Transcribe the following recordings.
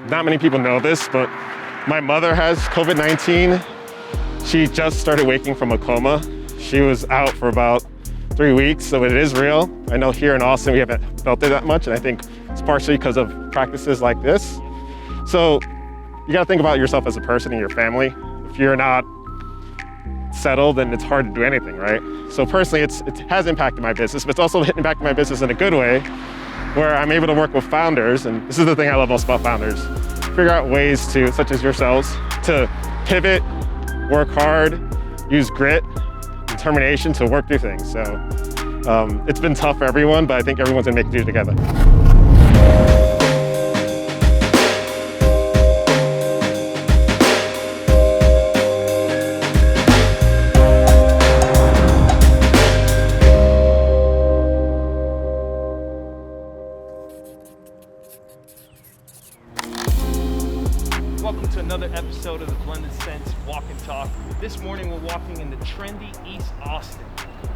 Not many people know this, but my mother has COVID-19. She just started waking from a coma. She was out for about 3 weeks, so it is real. I know here in Austin, we haven't felt it that much, and I think it's partially because of practices like this. So you gotta think about yourself as a person and your family. If you're not settled, then it's hard to do anything, right? So personally, it has impacted my business, but it's also impacted my business in a good way, where I'm able to work with founders, and this is the thing I love most about founders, figure out ways to, such as yourselves, to pivot, work hard, use grit, determination to work through things. So it's been tough for everyone, but I think everyone's gonna make it do together. Welcome to another episode of the Blended Sense Walk and Talk. This morning we're walking in the trendy East Austin.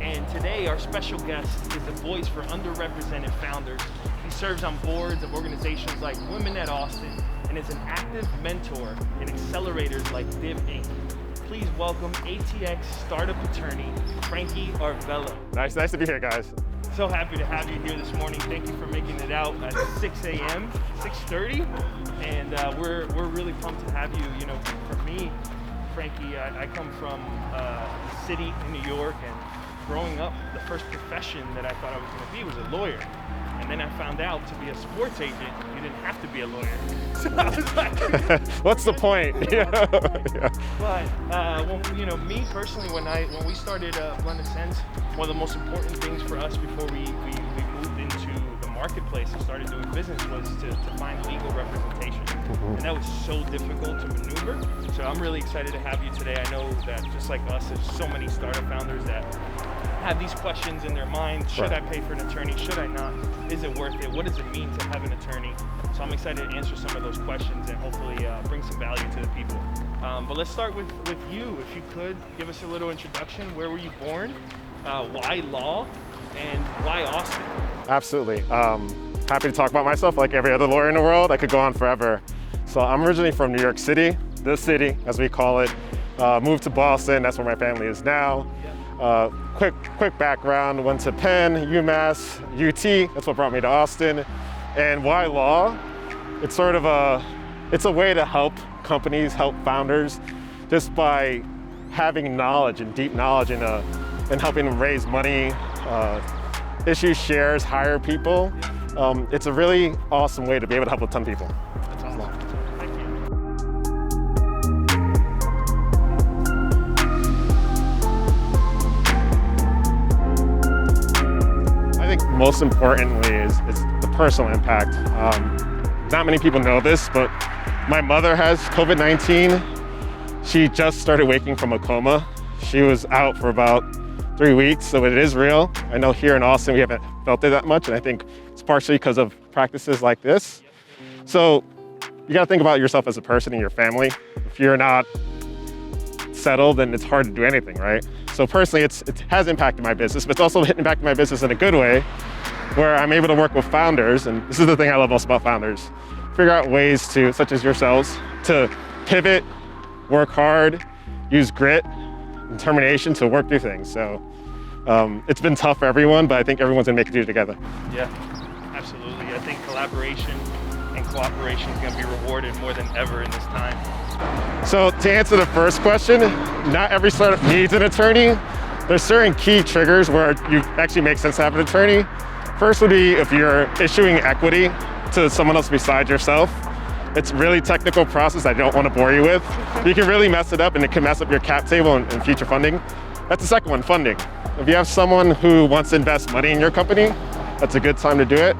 And today our special guest is the voice for underrepresented founders. He serves on boards of organizations like Women at Austin and is an active mentor in accelerators like Div Inc. Please welcome ATX Startup Attorney, Frankie Arvelo. Nice to be here, guys. So happy to have you here this morning. Thank you for making it out at 6 a.m., 6:30. And we're really pumped to have you. You know, for me, Frankie, I come from the city in New York, and growing up, the first profession that I thought I was going to be was a lawyer. And then I found out to be a sports agent, you didn't have to be a lawyer. So I was like, what's the point? Yeah. But well, you know, me personally, when we started Blended Sense, one of the most important things for us before we moved into the marketplace and started doing business was to find legal representation. And that was so difficult to maneuver. So I'm really excited to have you today. I know that just like us, there's so many startup founders that have these questions in their mind. Should I pay for an attorney? Should I not? Is it worth it? What does it mean to have an attorney? So I'm excited to answer some of those questions and hopefully bring some value to the people. But let's start with you. If you could give us a little introduction. Where were you born? Why law? And why Austin? Absolutely. Happy to talk about myself like every other lawyer in the world. I could go on forever. So I'm originally from New York City, the city as we call it. Moved to Boston, that's where my family is now. Quick background, went to Penn, UMass, UT, that's what brought me to Austin. And why law? It's sort of it's a way to help companies, help founders, just by having knowledge and deep knowledge in helping them raise money, issue shares, hire people. It's a really awesome way to be able to help a ton of people. That's awesome. Thank you. I think most importantly is the personal impact. Not many people know this, but my mother has COVID-19. She just started waking from a coma. She was out for about 3 weeks, so it is real. I know here in Austin, we haven't felt it that much, and I think it's partially because of practices like this. So you gotta think about yourself as a person and your family. If you're not settled, then it's hard to do anything, right? So personally, it has impacted my business, but it's also impacted my business in a good way, where I'm able to work with founders, and this is the thing I love most about founders, figure out ways to, such as yourselves, to pivot, work hard, use grit, determination to work through things. So it's been tough for everyone, but I think everyone's gonna make it do together. Yeah, absolutely. I think collaboration and cooperation is gonna be rewarded more than ever in this time. So to answer the first question, not every startup needs an attorney. There's certain key triggers where you actually make sense to have an attorney. First would be if you're issuing equity to someone else besides yourself. It's a really technical process I don't want to bore you with. You can really mess it up, and it can mess up your cap table and future funding. That's the second one, funding. If you have someone who wants to invest money in your company, that's a good time to do it.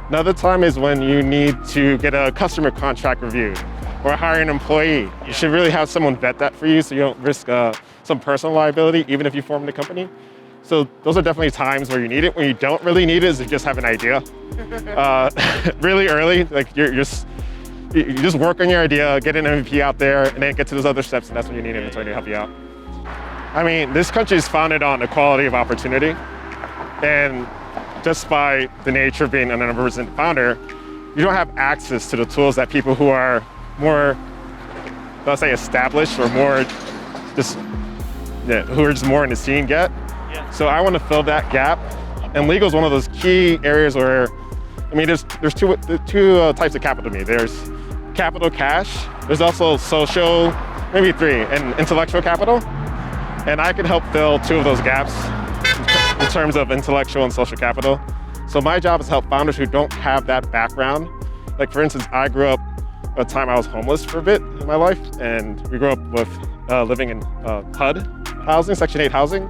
Another time is when you need to get a customer contract reviewed or hire an employee. You should really have someone vet that for you so you don't risk some personal liability, even if you form the company. So those are definitely times where you need it. When you don't really need it is you just have an idea. Really early, like you just work on your idea, get an MVP out there, and then get to those other steps, and that's when you need an attorney to help you out. I mean, this country is founded on equality of opportunity, and just by the nature of being an underrepresented founder, you don't have access to the tools that people who are more, let's say, established or more just, yeah, who are just more in the scene get. Yeah. So I want to fill that gap. And legal is one of those key areas where, I mean, there's two types of capital to me. There's capital cash, there's also social, maybe three, and intellectual capital. And I can help fill two of those gaps in terms of intellectual and social capital. So my job is to help founders who don't have that background. Like for instance, I grew up a time I was homeless for a bit in my life, and we grew up with living in HUD housing, Section 8 housing,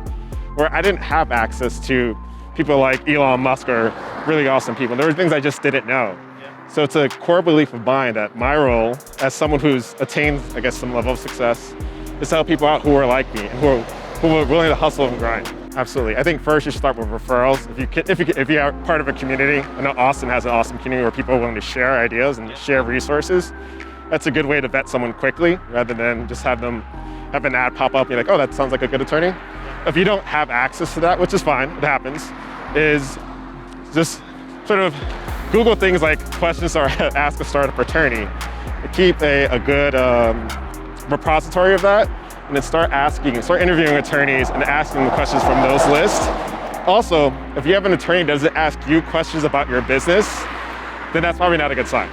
where I didn't have access to people like Elon Musk or really awesome people. There were things I just didn't know. Yeah. So it's a core belief of mine that my role as someone who's attained, I guess, some level of success is to help people out who are like me and who are willing to hustle and grind. Absolutely. I think first you should start with referrals. If you are part of a community, I know Austin has an awesome community where people are willing to share ideas and share resources. That's a good way to vet someone quickly rather than just have them have an ad pop up and you're like, oh, that sounds like a good attorney. If you don't have access to that, which is fine, it happens, is just sort of Google things like questions or ask a startup attorney. Keep a good repository of that, and then start interviewing attorneys and asking the questions from those lists. Also, if you have an attorney that doesn't ask you questions about your business, then that's probably not a good sign,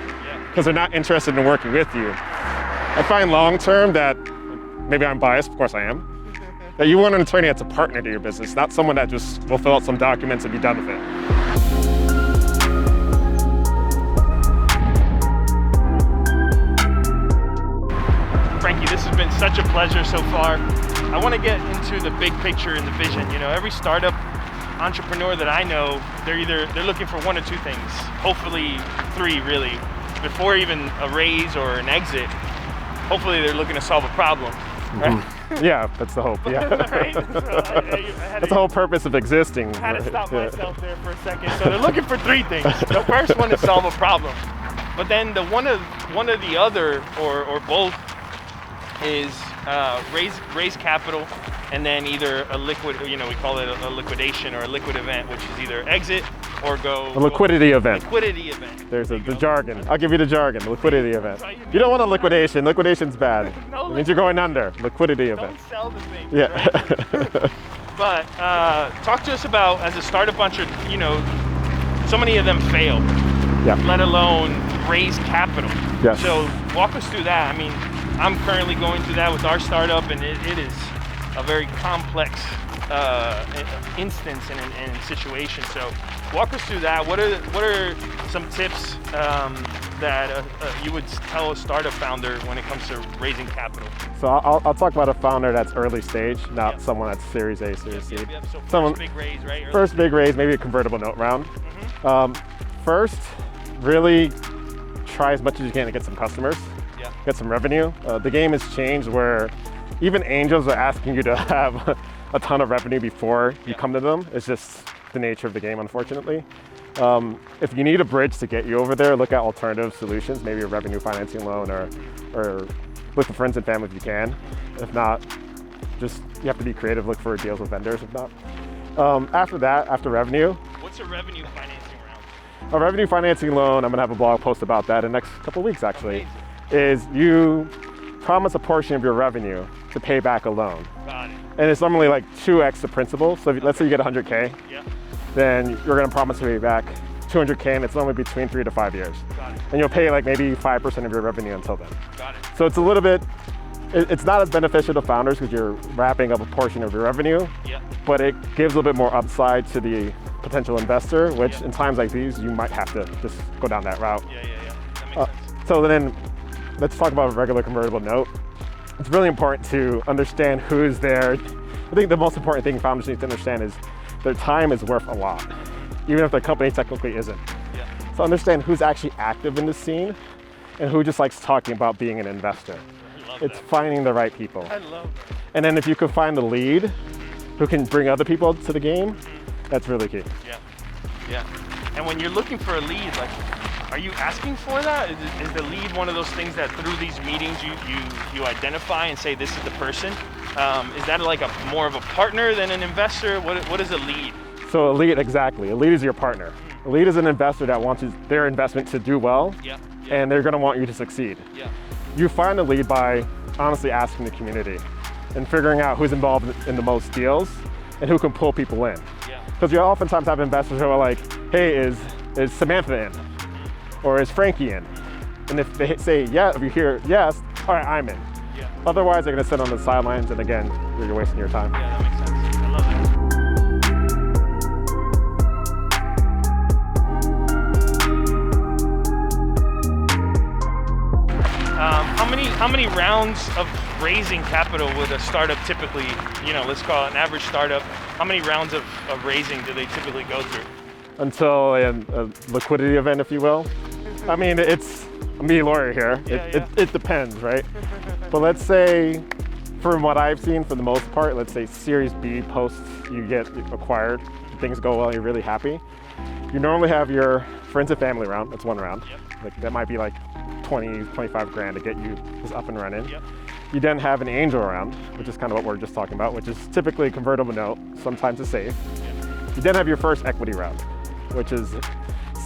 because they're not interested in working with you. I find long term that, maybe I'm biased, of course I am, that you want an attorney that's a partner to your business, not someone that just will fill out some documents and be done with it. Frankie, this has been such a pleasure so far. I want to get into the big picture and the vision. You know, every startup entrepreneur that I know, they're looking for one or two things, hopefully three really, before even a raise or an exit. Hopefully they're looking to solve a problem, right? Yeah, that's the hope. Yeah, right? So that's the whole purpose of existing. I had to stop myself there for a second. So they're looking for three things. The first one is solve a problem, but then the one or the other or both is raise capital, and then either a liquid, we call it a liquidation or a liquid event, which is either exit or a liquidity event. Liquidity event. There's the jargon. I'll give you the jargon. The liquidity event. You don't want a liquidation. Liquidation's bad. No, it means you're going under. Liquidity event. Don't sell the thing. Yeah. Right? But talk to us about, as a startup entrepreneur, so many of them fail. Yeah. Let alone raise capital. Yes. So walk us through that. I mean, I'm currently going through that with our startup, and it is a very complex instance and situation. So walk us through that. What are some tips that you would tell a startup founder when it comes to raising capital? So I'll talk about a founder that's early stage, not someone that's Series A, Series C. So first big raise, right? First big raise, maybe a convertible note round. First, really try as much as you can to get some customers. Get some revenue. The game has changed where even angels are asking you to have a ton of revenue before you come to them. It's just the nature of the game, unfortunately. If you need a bridge to get you over there, look at alternative solutions, maybe a revenue financing loan or look for friends and family if you can. If not, just you have to be creative, look for deals with vendors if not. After that, after revenue. What's a revenue financing round? A revenue financing loan, I'm gonna have a blog post about that in the next couple of weeks actually. Amazing. Is you promise a portion of your revenue to pay back a loan. Got it. And it's normally like 2x the principal. So let's say you get 100K, then you're gonna promise to pay back 200K, and it's normally between 3 to 5 years. Got it. And you'll pay like maybe 5% of your revenue until then. Got it. So it's a little bit, it's not as beneficial to founders because you're wrapping up a portion of your revenue, but it gives a little bit more upside to the potential investor, which in times like these, you might have to just go down that route. That makes sense. So then, let's talk about a regular convertible note. It's really important to understand who's there. I think the most important thing founders need to understand is their time is worth a lot, even if their company technically isn't. So understand who's actually active in the scene and who just likes talking about being an investor. It's finding the right people. I love that. And then if you can find the lead who can bring other people to the game, that's really key. Yeah. And when you're looking for a lead, like, are you asking for that? Is the lead one of those things that through these meetings you identify and say this is the person? Is that like more of a partner than an investor? What is a lead? So a lead, exactly. A lead is your partner. A lead is an investor that wants their investment to do well, and they're going to want you to succeed. You find a lead by honestly asking the community and figuring out who's involved in the most deals and who can pull people in. Because you oftentimes have investors who are like, hey, is Samantha in? Or is Frankie in? And if they say yes, if you hear yes, all right, I'm in. Otherwise, they're going to sit on the sidelines, and again, you're wasting your time. Yeah, that makes sense. I love that. How many rounds of raising capital would a startup typically, let's call it an average startup, how many rounds of raising do they typically go through? Until a liquidity event, if you will. I mean, it's me, lawyer here. It depends, right? But let's say, from what I've seen, for the most part, let's say Series B post you get acquired, things go well, you're really happy. You normally have your friends and family round. That's one round. Like that might be like 20, 25 grand to get you just up and running. You then have an angel round, which is kind of what we're just talking about, which is typically a convertible note, sometimes a safe. You then have your first equity round, which is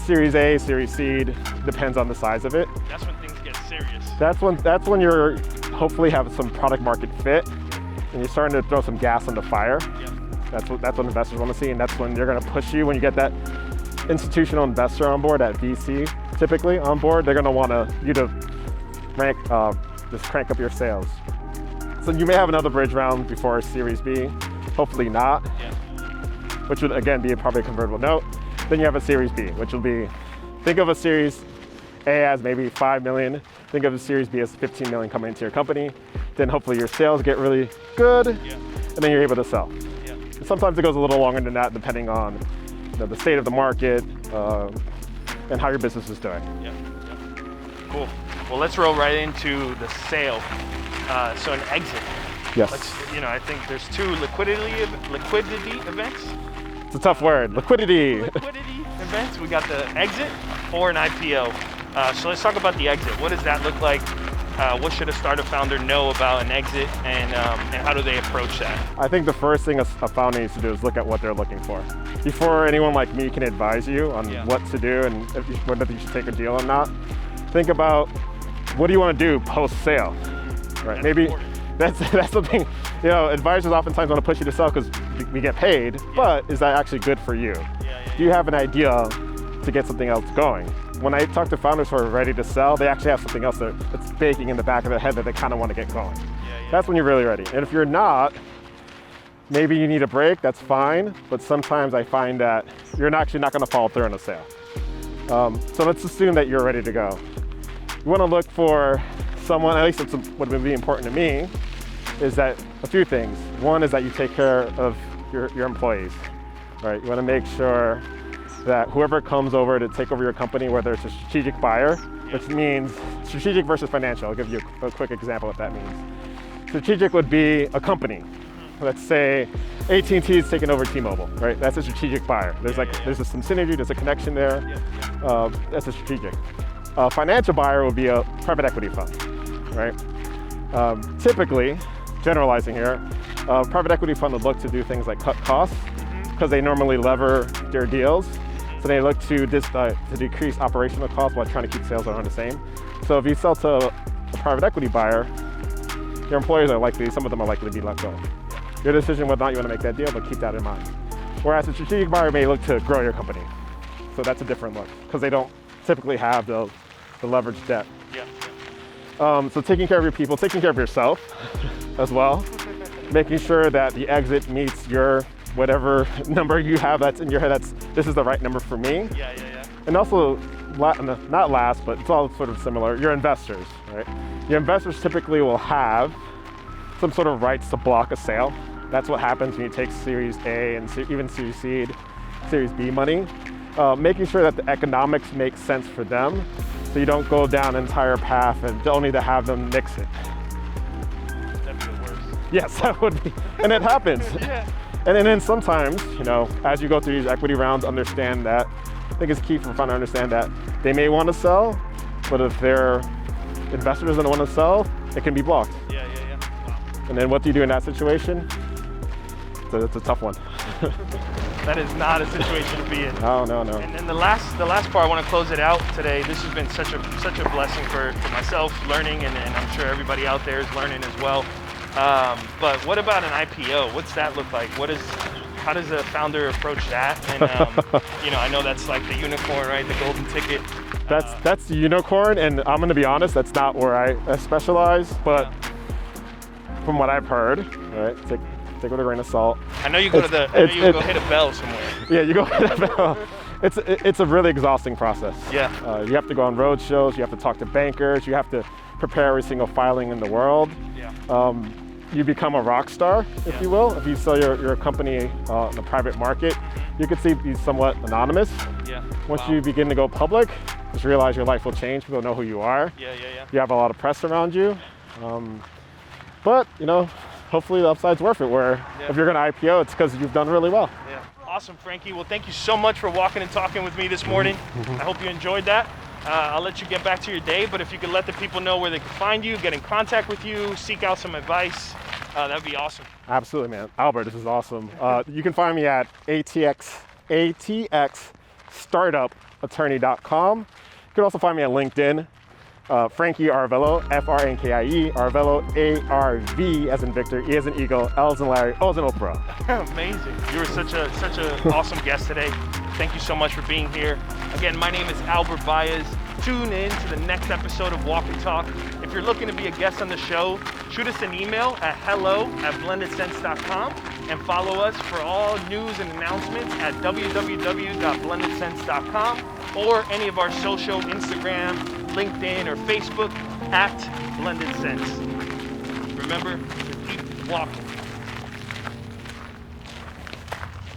Series A, Series Seed, depends on the size of it. That's when things get serious. That's when you're hopefully have some product market fit, and you're starting to throw some gas on the fire. That's what investors want to see, and that's when they're going to push you. When you get that institutional investor on board, that VC typically on board, they're going to want you to just crank up your sales. So you may have another bridge round before Series B, hopefully not, which would again be probably a convertible note. Then you have a Series B, which will be, think of a Series A as maybe 5 million, think of a Series B as 15 million coming into your company. Then hopefully your sales get really good, and then you're able to sell. And sometimes it goes a little longer than that, depending on the state of the market and how your business is doing. Cool. Well, let's roll right into the sale. So an exit. Yes. I think there's two liquidity events. It's a tough word. Liquidity. Liquidity events. We got the exit or an IPO. So let's talk about the exit. What does that look like? What should a startup founder know about an exit, and how do they approach that? I think the first thing a founder needs to do is look at what they're looking for. Before anyone like me can advise you on what to do and whether you should take a deal or not, think about what do you want to do post-sale, right? Maybe that's something, advisors oftentimes want to push you to sell because we get paid, but is that actually good for you? Do you have an idea to get something else going? When I talk to founders who are ready to sell, they actually have something else that's baking in the back of their head that they kind of want to get going. That's when you're really ready. And if you're not, maybe you need a break, that's fine. But sometimes I find that you're actually not going to follow through on a sale. So let's assume that you're ready to go. You want to look for someone, at least what would be important to me, is that a few things. One is that you take care of your employees, right? You want to make sure that whoever comes over to take over your company, whether it's a strategic buyer, which means strategic versus financial. I'll give you a quick example what that means. Strategic would be a company. Let's say AT&T is taking over T-Mobile, right? That's a strategic buyer. There's some synergy, there's a connection there. That's a strategic. A financial buyer would be a private equity fund, right? Typically, generalizing here, a private equity fund would look to do things like cut costs because they normally lever their deals. So they look to decrease operational costs while trying to keep sales around the same. So if you sell to a private equity buyer, your employees some of them are likely to be let go. Your decision whether or not you want to make that deal, but keep that in mind. Whereas a strategic buyer may look to grow your company. So that's a different look because they don't typically have the leveraged debt. So taking care of your people, taking care of yourself as well, making sure that the exit meets your whatever number you have that's in your head, this is the right number for me. And also, not last, but it's all sort of similar, your investors, right? Your investors typically will have some sort of rights to block a sale. That's what happens when you take Series A and even Series Seed, Series B money. Making sure that the economics make sense for them, so you don't go down an entire path and only to have them nix it. That'd be the worst. Yes, that would be, and it happens. And then sometimes, as you go through these equity rounds, understand that, I think it's key for fun to understand that they may want to sell, but if their investor doesn't want to sell, it can be blocked. Wow. And then what do you do in that situation? It's a tough one. That is not a situation to be in. No, no, no. And then the last part, I want to close it out today. This has been such a blessing for myself learning, and I'm sure everybody out there is learning as well. But what about an IPO? What's that look like? How does a founder approach that? And you know, I know that's like the unicorn, right? The golden ticket. That's the unicorn, and I'm gonna be honest, that's not where I specialize, but from what I've heard, right, take it with a grain of salt. I know you go go hit a bell somewhere. Yeah, you go hit a bell. It's a really exhausting process. Yeah. You have to go on road shows, you have to talk to bankers, you have to prepare every single filing in the world. Yeah. You become a rock star, if you will. If you sell your company in the private market, you could be somewhat anonymous. Yeah. Once you begin to go public, just realize your life will change. People know who you are. Yeah. You have a lot of press around you. But, you know, hopefully the upside's worth it, where if you're gonna IPO, it's because you've done really well. Yeah. Awesome, Frankie. Well, thank you so much for walking and talking with me this morning. I hope you enjoyed that. I'll let you get back to your day, but if you could let the people know where they can find you, get in contact with you, seek out some advice, that'd be awesome. Absolutely, man. Albert, this is awesome. You can find me at ATX Startup Attorney.com. You can also find me on LinkedIn, Frankie Arvelo, Frankie, Arvelo, ARV as in Victor, E as in Eagle, L as in Larry, O as in Oprah. Amazing. You were such an awesome guest today. Thank you so much for being here. Again, my name is Albert Baez. Tune in to the next episode of Walk and Talk. If you're looking to be a guest on the show, shoot us an email at hello@blendedsense.com and follow us for all news and announcements at www.blendedsense.com or any of our social, Instagram, LinkedIn, or Facebook at Blended Sense. Remember to keep walking.